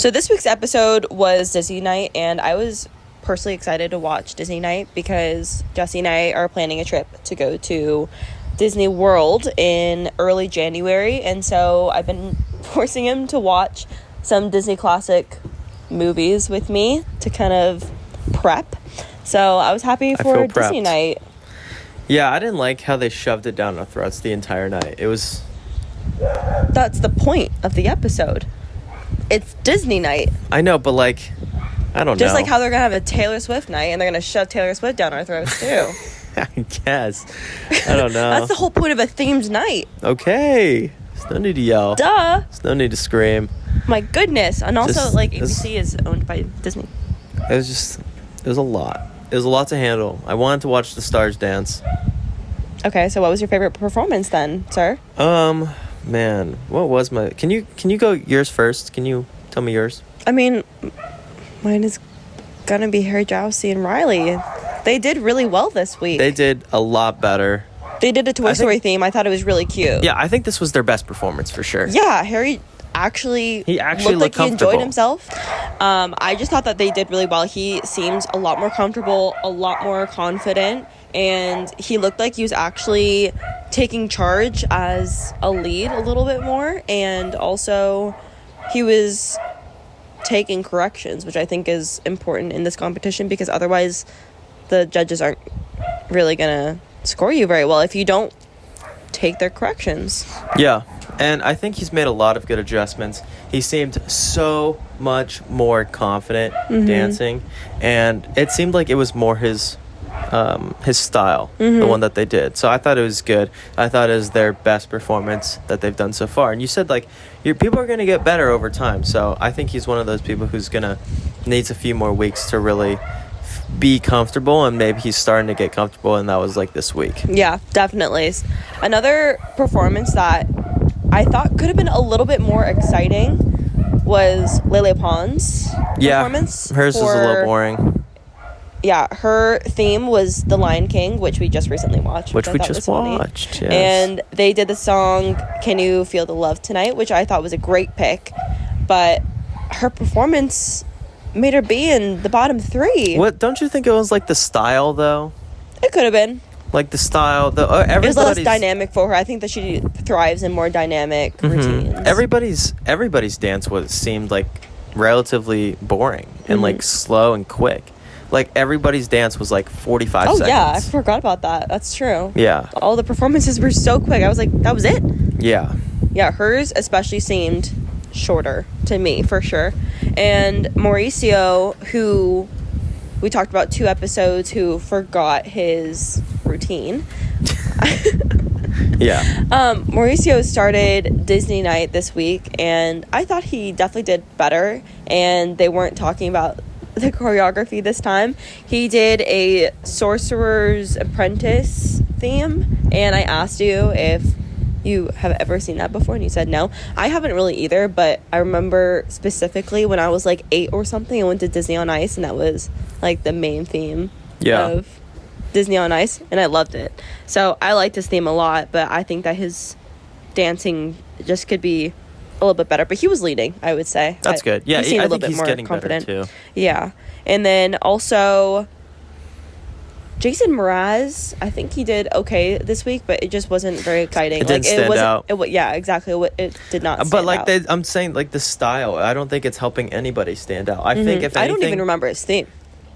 So this week's episode was Disney Night, and I was personally excited to watch Disney Night because Jesse and I are planning a trip to go to Disney World in early January, and so I've been forcing him to watch some Disney classic movies with me to kind of prep. So I was happy for Disney Night. Yeah, I didn't like how they shoved it down our throats the entire night. That's the point of the episode. It's Disney Night. I know, but I don't know. Just like how they're going to have a Taylor Swift night and they're going to shove Taylor Swift down our throats too. I guess. I don't know. That's the whole point of a themed night. Okay. There's no need to yell. Duh. There's no need to scream. My goodness. And also, ABC is owned by Disney. It was a lot. It was a lot to handle. I wanted to watch the stars dance. Okay, so what was your favorite performance then, sir? Man, what was my... Can you go yours first? Can you tell me yours? I mean, mine is gonna be Harry Jowsey and Riley. They did really well this week. They did a lot better. They did a Toy Story theme. I thought it was really cute. Yeah, I think this was their best performance for sure. Yeah, Harry actually looked like he enjoyed himself. I just thought that they did really well. He seemed a lot more comfortable, a lot more confident, and he looked like he was actually taking charge as a lead a little bit more, and also he was taking corrections, which I think is important in this competition because otherwise the judges aren't really gonna score you very well if you don't take their corrections. Yeah, and I think he's made a lot of good adjustments. He seemed so much more confident dancing, and it seemed like it was more his style, the one that they did. So I thought it was good. I thought it was their best performance that they've done so far. And you said your people are going to get better over time. So I think he's one of those people who's needs a few more weeks to really be comfortable, and maybe he's starting to get comfortable, and that was this week. Yeah, definitely. Another performance that I thought could have been a little bit more exciting was Lele Pons' performance. Hers was a little boring. Yeah, her theme was The Lion King, which we just recently watched. Which we just watched, yes. And they did the song Can You Feel the Love Tonight, which I thought was a great pick. But her performance made her be in the bottom three. What? Don't you think it was the style, though? It could have been. The style, it was less dynamic for her. I think that she thrives in more dynamic routines. Everybody's dance seemed relatively boring and slow and quick. Everybody's dance was 45 seconds. Oh yeah, I forgot about that. That's true. Yeah. All the performances were so quick. I was like, that was it? Yeah. Yeah, hers especially seemed shorter to me, for sure. And Mauricio, who we talked about 2 episodes, who forgot his routine. Yeah. Mauricio started Disney Night this week, and I thought he definitely did better, and they weren't talking about the choreography this time. He did a Sorcerer's Apprentice theme, and I asked you if you have ever seen that before, and you said no. I haven't really either, but I remember specifically when I was 8 or something, I went to Disney on Ice, and that was the main theme of Disney on Ice, and I loved it. So I liked his theme a lot, but I think that his dancing just could be a little bit better, but he was leading, I would say. That's good. Yeah, he seemed a little bit more confident. Better too. Yeah. And then also Jason Mraz, I think he did okay this week, but it just wasn't very exciting. It didn't stand out. Yeah, exactly. It did not stand out. But I'm saying the style, I don't think it's helping anybody stand out. I think if anything, I don't even remember his theme.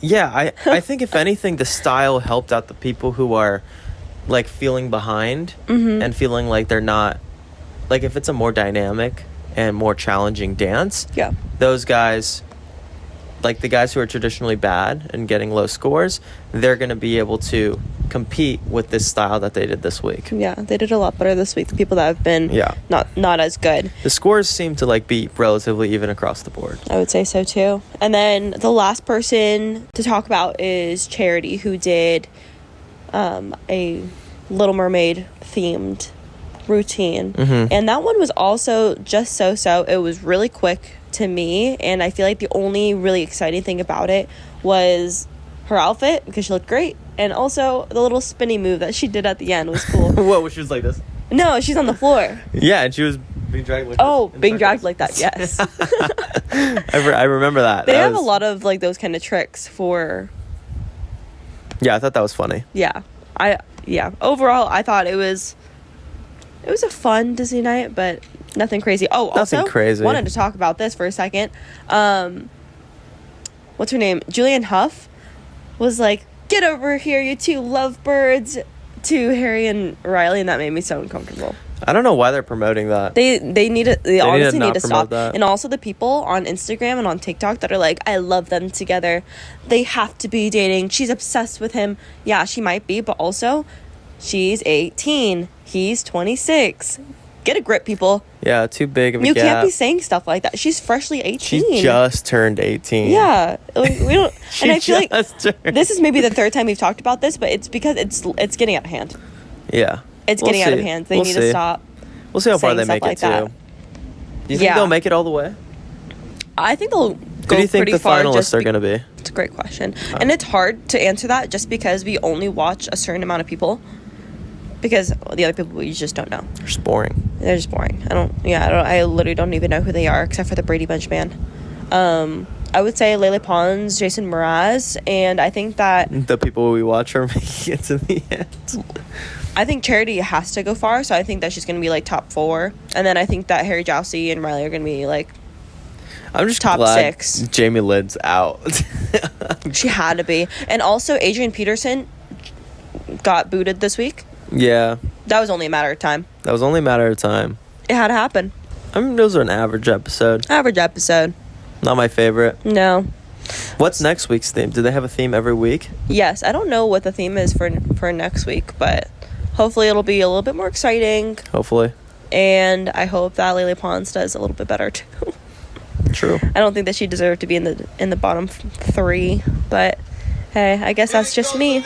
Yeah, I think if anything, the style helped out the people who are feeling behind and feeling like they're not, if it's a more dynamic and more challenging dance, those guys, the guys who are traditionally bad and getting low scores, they're going to be able to compete with this style that they did this week. Yeah, they did a lot better this week. The people that have been not as good. The scores seem to be relatively even across the board. I would say so too. And then the last person to talk about is Charity, who did a Little Mermaid themed routine, and that one was also just so. It was really quick to me, and I feel like the only really exciting thing about it was her outfit, because she looked great, and also the little spinny move that she did at the end was cool. What, she was like this? No, she's on the floor. Yeah, and she was being dragged like Oh, this in being circles. dragged like that, yes. I remember that. They That have was- a lot of, like, those kind of tricks for... Yeah, I thought that was funny. Yeah. Overall, I thought it was a fun Disney night, but nothing crazy. Oh, Nothing also, crazy. wanted to talk about this for a second. What's her name? Julianne Hough was like, "Get over here, you two lovebirds," to Harry and Riley, and that made me so uncomfortable. I don't know why they're promoting that. They honestly not need to promote stop. that. And also the people on Instagram and on TikTok that are like, "I love them together. They have to be dating. She's obsessed with him." Yeah, she might be, but also she's 18. He's 26. Get a grip, people. Yeah, too big of a You gap. can't be saying stuff like that. She's freshly 18. She just turned 18. Yeah. Like, we don't She and I feel like just turned- this is maybe the third time we've talked about this, but it's because it's getting out of hand. Yeah. It's We'll getting out of see. hand. They We'll need see. to stop. We'll see how far saying they stuff make like it, too. that. Do you think Yeah. they'll make it all the way? I think they'll Who go do you think pretty the far. finalists are going to be? It's a great question. And it's hard to answer that just because we only watch a certain amount of people. Because the other people we just don't know. They're just boring. They're just boring. I literally don't even know who they are except for the Brady Bunch band. I would say Lele Pons, Jason Mraz, and I think that The people we watch are making it to the end. I think Charity has to go far, so I think that she's going to be like top 4. And then I think that Harry Jowsey and Riley are going to be like I'm just Top glad 6. Jamie Lynn's out. she had to be. And also Adrian Peterson got booted this week. Yeah, That was only a matter of time. that was only a matter of time. It had to happen. I mean, those are an average episode. Average episode. Not my favorite. No. What's next week's theme? Do they have a theme every week? Yes, I don't know what the theme is for next week, but hopefully it'll be a little bit more exciting. Hopefully. And I hope that Lele Pons does a little bit better too. True. I don't think that she deserved to be in the bottom 3, but hey, I guess that's just me.